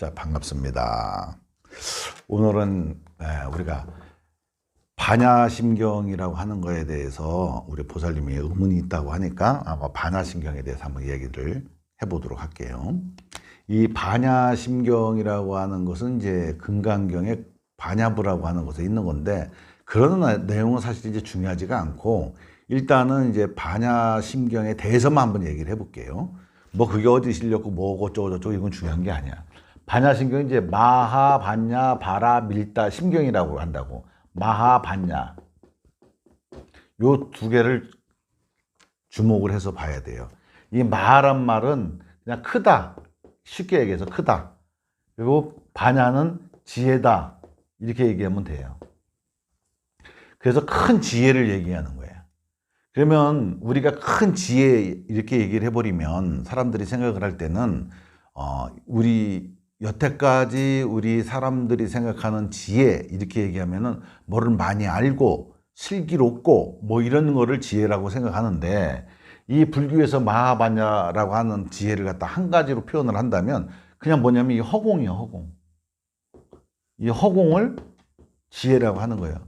자, 반갑습니다. 오늘은 우리가 반야심경이라고 하는 거에 대해서 우리 보살님이 의문이 있다고 하니까 아마 반야심경에 대해서 한번 얘기를 해보도록 할게요. 이 반야심경이라고 하는 것은 이제 금강경에 반야부라고 하는 것에 있는 건데, 그런 내용은 사실 이제 중요하지가 않고, 일단은 이제 반야심경에 대해서만 한번 얘기를 해볼게요. 뭐 그게 어디 실렸고 뭐고 어쩌고저쩌고 이건 중요한 게 아니야. 반야심경이 이제 마하, 반야, 바라, 밀다, 심경이라고 한다고. 마하, 반야. 요 두 개를 주목을 해서 봐야 돼요. 이 마하란 말은 그냥 크다. 쉽게 얘기해서 크다. 그리고 반야는 지혜다. 이렇게 얘기하면 돼요. 그래서 큰 지혜를 얘기하는 거예요. 그러면 우리가 큰 지혜 이렇게 얘기를 해버리면 사람들이 생각을 할 때는 우리 여태까지 우리 사람들이 생각하는 지혜 이렇게 얘기하면은 뭐를 많이 알고 슬기롭고 뭐 이런 거를 지혜라고 생각하는데, 이 불교에서 마하반야라고 하는 지혜를 갖다 한 가지로 표현을 한다면 그냥 뭐냐면 이 허공이에요. 허공. 이 허공을 지혜라고 하는 거예요.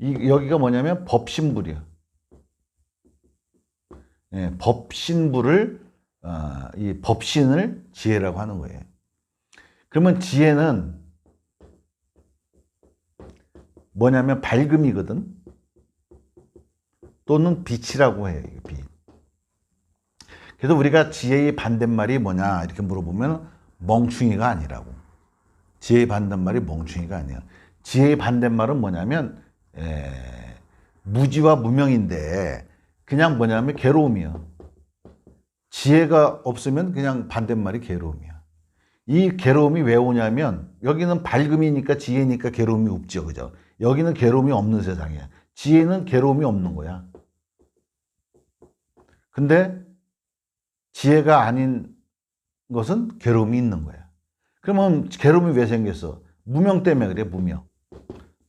여기가 뭐냐면 법신불이에요. 예, 법신불을 이 법신을 지혜라고 하는 거예요. 그러면 지혜는 뭐냐면 밝음이거든. 또는 빛이라고 해요. 빛. 그래서 우리가 지혜의 반대말이 뭐냐 이렇게 물어보면 멍충이가 아니라고. 지혜의 반대말이 멍충이가 아니야. 지혜의 반대말은 뭐냐면 무지와 무명인데, 그냥 뭐냐면 괴로움이요. 지혜가 없으면 그냥 반대말이 괴로움이야. 이 괴로움이 왜 오냐면, 여기는 밝음이니까 지혜니까 괴로움이 없죠. 그죠? 여기는 괴로움이 없는 세상이야. 지혜는 괴로움이 없는 거야. 근데 지혜가 아닌 것은 괴로움이 있는 거야. 그러면 괴로움이 왜 생겼어? 무명 때문에 그래, 무명.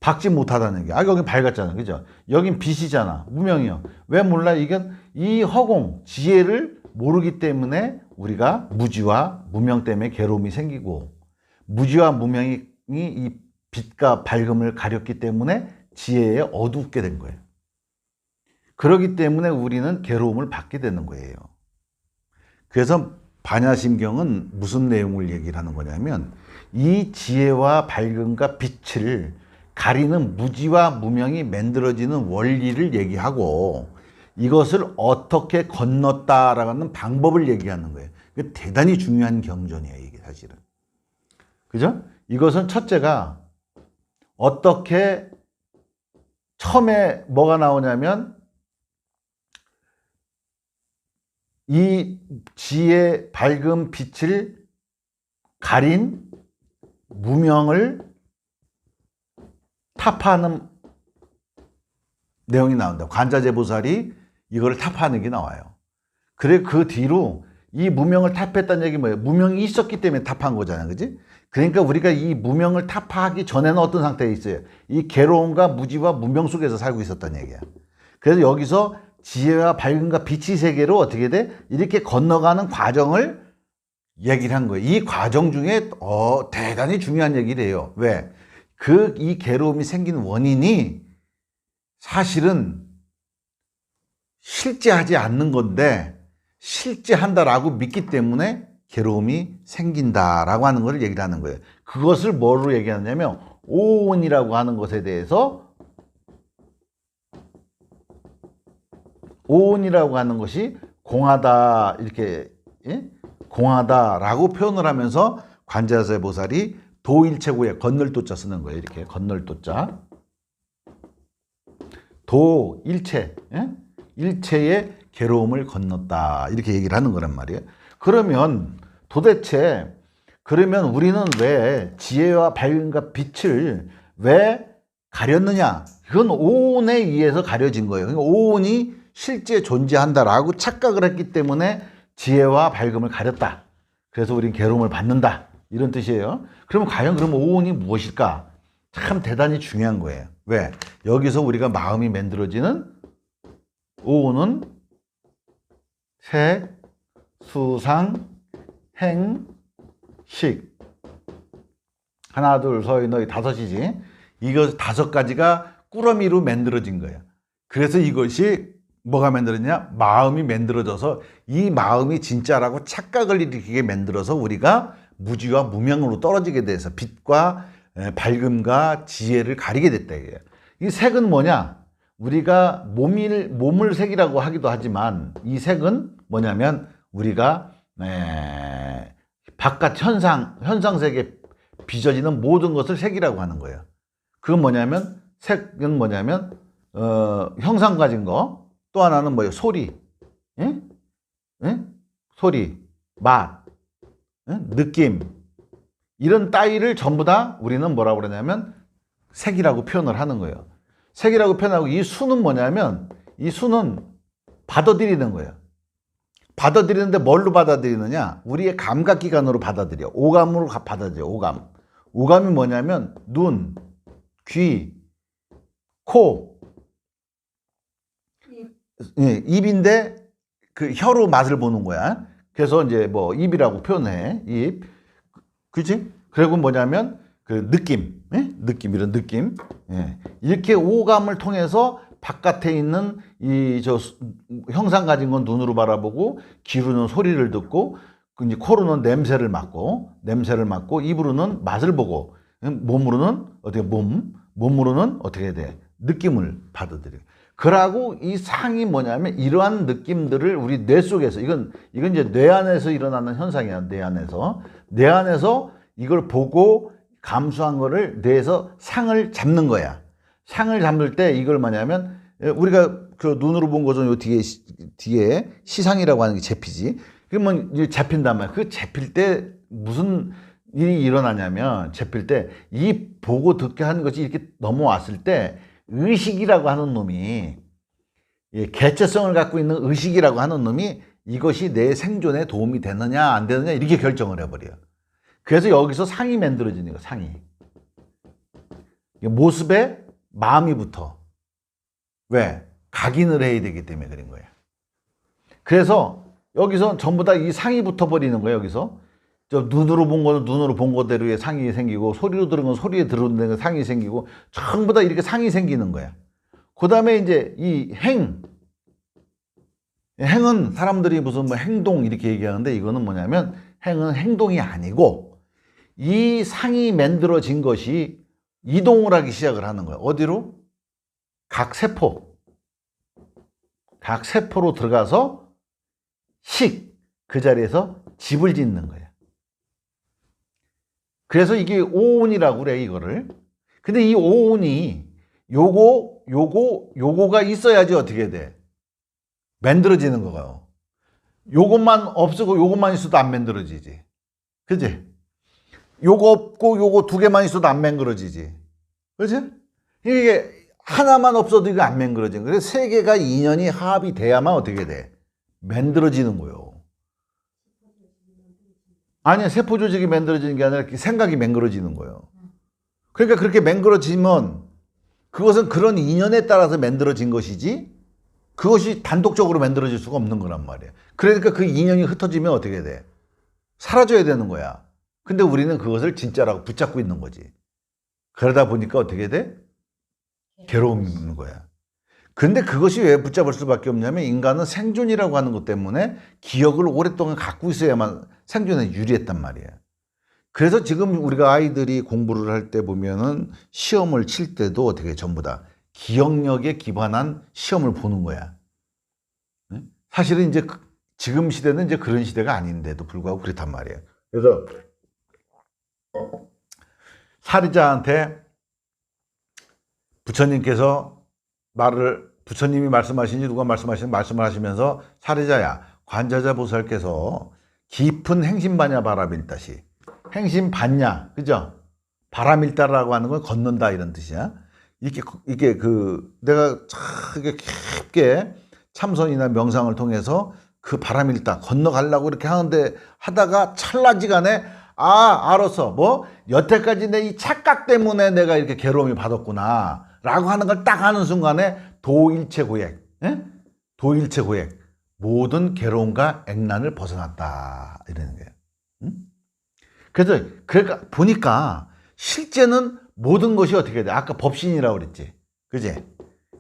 박지 못하다는 게. 여긴 밝았잖아. 그죠? 여긴 빛이잖아. 무명이요. 왜 몰라? 이건 이 허공, 지혜를 모르기 때문에 우리가 무지와 무명 때문에 괴로움이 생기고, 무지와 무명이 이 빛과 밝음을 가렸기 때문에 지혜에 어둡게 된 거예요. 그렇기 때문에 우리는 괴로움을 받게 되는 거예요. 그래서 반야심경은 무슨 내용을 얘기를 하는 거냐면, 이 지혜와 밝음과 빛을 가리는 무지와 무명이 만들어지는 원리를 얘기하고, 이것을 어떻게 건넜다라는 방법을 얘기하는 거예요. 이게 대단히 중요한 경전이에요, 이게 사실은. 그죠? 이것은 첫째가 어떻게, 처음에 뭐가 나오냐면, 이 지혜, 밝음, 빛을 가린 무명을 타파하는 내용이 나온다. 관자재보살이 이걸 타파하는 게 나와요. 그래, 그 뒤로 이 무명을 타파했다는 얘기 뭐예요? 무명이 있었기 때문에 타파한 거잖아요. 그지? 그러니까 우리가 이 무명을 타파하기 전에는 어떤 상태에 있어요? 이 괴로움과 무지와 무명 속에서 살고 있었다는 얘기야. 그래서 여기서 지혜와 밝음과 빛의 세계로 어떻게 돼? 이렇게 건너가는 과정을 얘기를 한 거예요. 이 과정 중에 대단히 중요한 얘기를 해요. 왜? 이 괴로움이 생긴 원인이 사실은 실제하지 않는 건데, 실제한다라고 믿기 때문에 괴로움이 생긴다라고 하는 걸 얘기를 하는 거예요. 그것을 뭐로 얘기하냐면 오온이라고 하는 것에 대해서, 오온이라고 하는 것이 공하다, 이렇게 공하다라고 표현을 하면서 관자재보살이 도일체고에 건널도자 쓰는 거예요. 이렇게 건널도자. 도일체, 일체의 괴로움을 건넜다, 이렇게 얘기를 하는 거란 말이에요. 그러면 도대체 우리는 왜 지혜와 밝음과 빛을 왜 가렸느냐? 그건 오온에 의해서 가려진 거예요. 그러니까 오온이 실제 존재한다라고 착각을 했기 때문에 지혜와 밝음을 가렸다. 그래서 우린 괴로움을 받는다, 이런 뜻이에요. 그러면 과연 오온이 무엇일까? 참 대단히 중요한 거예요. 왜? 여기서 우리가 마음이 만들어지는 오온은 색, 수상, 행, 식. 하나, 둘, 서희, 너희 다섯이지. 이거 다섯 가지가 꾸러미로 만들어진 거예요. 그래서 이것이 뭐가 만들었냐? 마음이 만들어져서 이 마음이 진짜라고 착각을 일으키게 만들어서 우리가 무지와 무명으로 떨어지게 돼서 빛과 밝음과 지혜를 가리게 됐다 이거예요. 이 색은 뭐냐? 우리가 몸을 색이라고 하기도 하지만 이 색은 뭐냐면 우리가 바깥 현상색에 빚어지는 모든 것을 색이라고 하는 거예요. 그건 뭐냐면 색은 뭐냐면 형상 가진 거. 또 하나는 뭐예요? 소리, 예? 예? 소리, 맛, 예? 느낌 이런 따위를 전부 다 우리는 뭐라고 그러냐면 색이라고 표현을 하는 거예요. 색이라고 표현하고 이 수는 뭐냐면 이 수는 받아들이는 거예요. 받아들이는데 뭘로 받아들이느냐? 우리의 감각기관으로 받아들여. 오감으로 받아들여. 오감. 오감이 뭐냐면 눈, 귀, 코, 입인데 그 혀로 맛을 보는 거야. 그래서 이제 뭐 입이라고 표현해. 입. 그치? 그리고 뭐냐면 그 느낌. 예? 느낌, 이런 느낌. 예. 이렇게 오감을 통해서 바깥에 있는 이 형상 가진 건 눈으로 바라보고, 귀로는 소리를 듣고, 이제 코로는 냄새를 맡고, 입으로는 맛을 보고, 몸으로는 어떻게 몸으로는 어떻게 돼? 느낌을 받아들여. 그러고 이 상이 뭐냐면 이러한 느낌들을 우리 뇌 속에서 이건 이제 뇌 안에서 일어나는 현상이야. 뇌 안에서 이걸 보고 감수한 거를 뇌에서 상을 잡는 거야. 상을 잡을 때 이걸 뭐냐면 우리가 그 눈으로 본 거는 요 뒤에 시상이라고 하는 게 잡히지. 그러면 이제 잡힌단 말이야. 그 잡힐 때 무슨 일이 일어나냐면 잡힐 때 이 보고 듣게 하는 것이 이렇게 넘어왔을 때 의식이라고 하는 놈이, 개체성을 갖고 있는 의식이라고 하는 놈이 이것이 내 생존에 도움이 되느냐 안 되느냐 이렇게 결정을 해버려요. 그래서 여기서 상이 만들어지는 거예요. 상이. 모습에 마음이 붙어. 왜? 각인을 해야 되기 때문에 그런 거예요. 그래서 여기서 전부 다 이 상이 붙어버리는 거예요. 여기서 눈으로 본 거는 눈으로 본 거대로의 상이 생기고, 소리로 들은 건 소리에 들은 상이 생기고, 전부 다 이렇게 상이 생기는 거야. 그 다음에 이제 이 행은 사람들이 무슨 뭐 행동 이렇게 얘기하는데, 이거는 뭐냐면 행은 행동이 아니고 이 상이 만들어진 것이 이동을 하기 시작을 하는 거야. 어디로? 각 세포로 들어가서 그 자리에서 집을 짓는 거야. 그래서 이게 오온이라고 그래, 이거를. 근데 이 오온이 요거가 있어야지 어떻게 돼? 만들어지는 거가요. 요것만 없고 요것만 있어도 안 만들어지지. 그지? 요거 없고 요거 두 개만 있어도 안 만들어지지. 그지? 이게 하나만 없어도 이거 안 만들어지는 거예요. 그래서 세 개가 인연이 합이 돼야만 어떻게 돼? 만들어지는 거예요. 아니야, 세포 조직이 만들어지는 게 아니라 생각이 만들어지는 거예요. 그러니까 그렇게 만들어지면 그것은 그런 인연에 따라서 만들어진 것이지 그것이 단독적으로 만들어질 수가 없는 거란 말이에요. 그러니까 그 인연이 흩어지면 어떻게 돼? 사라져야 되는 거야. 근데 우리는 그것을 진짜라고 붙잡고 있는 거지. 그러다 보니까 어떻게 돼? 괴로움이 있는 거야. 근데 그것이 왜 붙잡을 수밖에 없냐면 인간은 생존이라고 하는 것 때문에 기억을 오랫동안 갖고 있어야만 생존에 유리했단 말이에요. 그래서 지금 우리가 아이들이 공부를 할 때 보면은 시험을 칠 때도 어떻게 전부 다 기억력에 기반한 시험을 보는 거야. 사실은 이제 지금 시대는 이제 그런 시대가 아닌데도 불구하고 그렇단 말이에요. 그래서 사리자한테 부처님께서 부처님이 말씀하신지 누가 말씀을 하시면서 사리자야, 관자자 보살께서 깊은 행심반야 바람일다시, 행심반야, 그죠? 바람일다라고 하는 건 걷는다 이런 뜻이야. 이게 내가 이게 깊게 참선이나 명상을 통해서 그 바람일다 건너가려고 이렇게 하다가 찰나지간에 알았어. 여태까지 내 이 착각 때문에 내가 이렇게 괴로움이 받았구나 라고 하는 걸 딱 하는 순간에 도일체고액, 도일체고액, 모든 괴로움과 액난을 벗어났다 이러는 거예요. 그래서 그러니까 보니까 실제는 모든 것이 어떻게 돼? 아까 법신이라고 그랬지. 그지?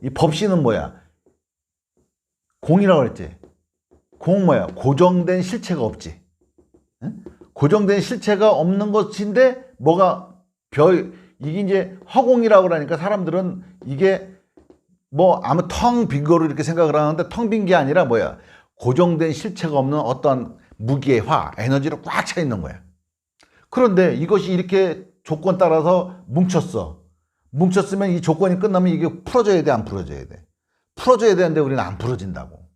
이 법신은 뭐야? 공이라고 그랬지. 공 뭐야? 고정된 실체가 없지. 응? 고정된 실체가 없는 것인데 뭐가 이게 이제 허공이라고 그러니까 사람들은 이게 뭐 아무 텅 빈 거로 이렇게 생각을 하는데 텅 빈 게 아니라 뭐야? 고정된 실체가 없는 어떤 무기의 에너지로 꽉 차 있는 거야. 그런데 이것이 이렇게 조건 따라서 뭉쳤어. 뭉쳤으면 이 조건이 끝나면 이게 풀어져야 돼, 안 풀어져야 돼? 풀어져야 되는데 우리는 안 풀어진다고.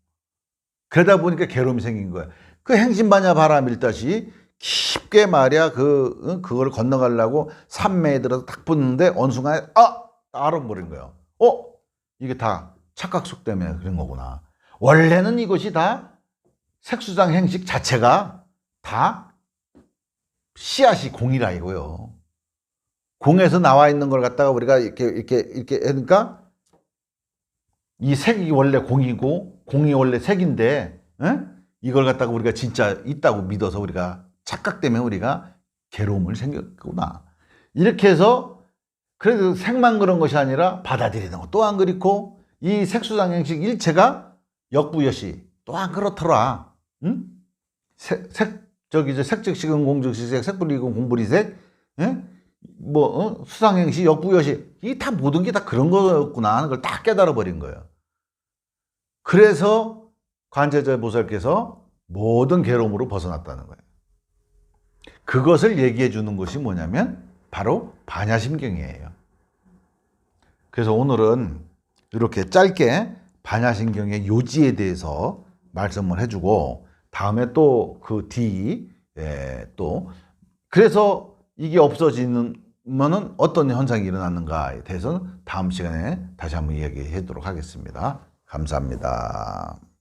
그러다 보니까 괴로움이 생긴 거야. 그 행신반야 바람일다시 깊게 말이야 그걸 건너가려고 산매에 들어서 딱 붙는데 어느 순간에 알아버린 거예요. 이게 다 착각속 때문에 그런 거구나. 원래는 이것이 다 색수상 행식 자체가 다 씨앗이 공이라 이거요. 공에서 나와 있는 걸 갖다가 우리가 이렇게 하니까 이 색이 원래 공이고 공이 원래 색인데 이걸 갖다가 우리가 진짜 있다고 믿어서 우리가 착각 때문에 우리가 괴로움을 생겼구나. 이렇게 해서 그래도 색만 그런 것이 아니라 받아들이는 것 또한 그렇고 이 색수상행식 일체가 역부여시 또한 그렇더라. 응? 색즉식은 공즉시색, 색불이건 공불이색, 수상행식, 역부여시 이 다 모든 게 다 그런 거였구나 하는 걸 딱 깨달아 버린 거예요. 그래서 관제자 보살께서 모든 괴로움으로 벗어났다는 거예요. 그것을 얘기해 주는 것이 뭐냐면 바로 반야심경이에요. 그래서 오늘은 이렇게 짧게 반야심경의 요지에 대해서 말씀을 해주고 다음에 또 그 뒤 또 그래서 이게 없어지면은 어떤 현상이 일어나는가에 대해서는 다음 시간에 다시 한번 이야기하도록 하겠습니다. 감사합니다.